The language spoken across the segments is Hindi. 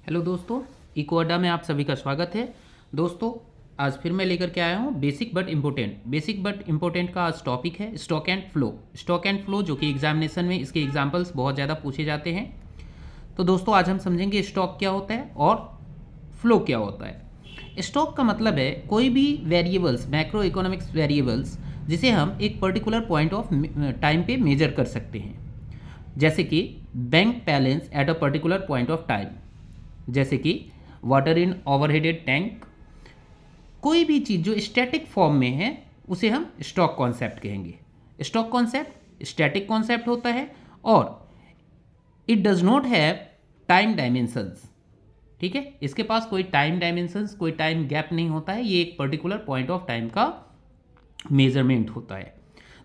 हेलो दोस्तों, इको अड्डा में आप सभी का स्वागत है। दोस्तों, आज फिर मैं लेकर के आया हूँ बेसिक बट इम्पोर्टेंट का आज टॉपिक है स्टॉक एंड फ्लो जो कि एग्जामिनेशन में इसके एग्जांपल्स बहुत ज़्यादा पूछे जाते हैं। तो दोस्तों, आज हम समझेंगे स्टॉक क्या होता है और फ्लो क्या होता है। स्टॉक का मतलब है कोई भी वेरिएबल्स, मैक्रो इकोनॉमिक्स वेरिएबल्स, जिसे हम एक पर्टिकुलर पॉइंट ऑफ टाइम पे मेजर कर सकते हैं। जैसे कि bank balance eight a particular point of time, जैसे कि वाटर इन ओवरहेडेड टैंक। कोई भी चीज़ जो स्टैटिक फॉर्म में है उसे हम स्टॉक कॉन्सेप्ट कहेंगे। स्टॉक कॉन्सेप्ट स्टैटिक कॉन्सेप्ट होता है और it does not have time dimensions. ठीक है, इसके पास कोई टाइम डायमेंशंस, कोई टाइम गैप नहीं होता है। ये एक पर्टिकुलर पॉइंट ऑफ टाइम का मेजरमेंट होता है।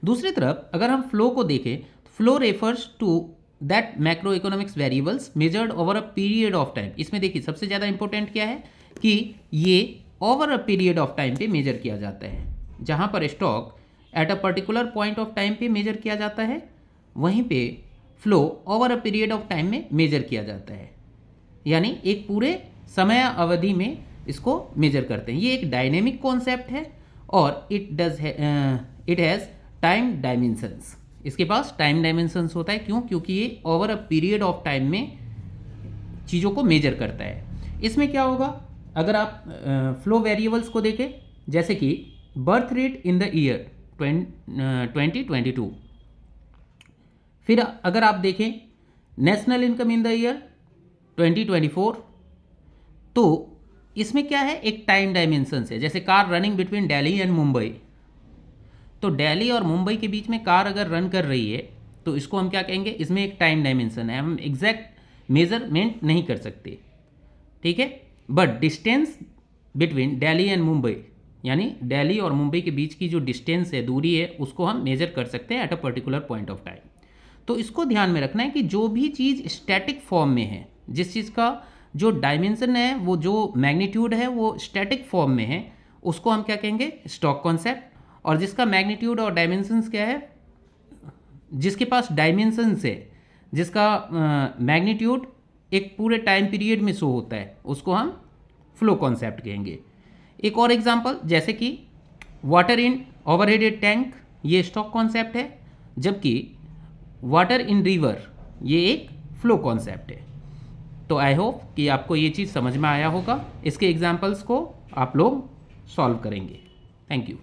दूसरी तरफ अगर हम फ्लो को देखें तो flow refers to that macro economics variables measured over a period of time. इसमें देखिए सबसे ज़्यादा इंपॉर्टेंट क्या है कि ये over a period of time पे मेजर किया जाता है। जहाँ पर stock at a particular point of time पे मेजर किया जाता है, वहीं पे flow over a period of time में मेजर किया जाता है, यानी एक पूरे समय अवधि में इसको मेजर करते हैं। ये एक डायनेमिक कॉन्सेप्ट है और इट हैज़ टाइम डायमेंशंस। इसके पास टाइम डायमेंशंस होता है। क्यों? क्योंकि ये over a period of time में चीज़ों को मेजर करता है। इसमें क्या होगा, अगर आप फ्लो वेरिएबल्स को देखें, जैसे कि birth rate in the year 2022, फिर अगर आप देखें national income in the year 2024, तो इसमें क्या है, एक टाइम डायमेंशन है। जैसे car running between Delhi and Mumbai, तो दिल्ली और मुंबई के बीच में कार अगर रन कर रही है तो इसको हम क्या कहेंगे, इसमें एक टाइम डायमेंशन है। हम एग्जैक्ट मेजरमेंट नहीं कर सकते, ठीक है, but distance between Delhi and Mumbai, यानी दिल्ली और मुंबई के बीच की जो डिस्टेंस है, दूरी है, उसको हम मेजर कर सकते हैं eight a particular point of time. तो इसको ध्यान में रखना है कि जो भी चीज़ स्टैटिक फॉर्म में है, जिस चीज़ का जो डायमेंशन है, वो जो मैग्नीट्यूड है, वो स्टैटिक फॉर्म में है, उसको हम क्या कहेंगे, स्टॉक कॉन्सेप्ट। और जिसका मैग्नीट्यूड और डायमेंशंस क्या है, जिसके पास डायमेंशंस है, जिसका मैग्नीट्यूड एक पूरे टाइम पीरियड में शो होता है, उसको हम फ्लो कॉन्सेप्ट कहेंगे। एक और एग्जांपल, जैसे कि वाटर इन ओवरहेडेड टैंक, ये स्टॉक कॉन्सेप्ट है, जबकि वाटर इन रिवर ये एक फ्लो कॉन्सेप्ट है। तो आई होप कि आपको ये चीज़ समझ में आया होगा। इसके एग्जांपल्स को आप लोग सॉल्व करेंगे। Thank you.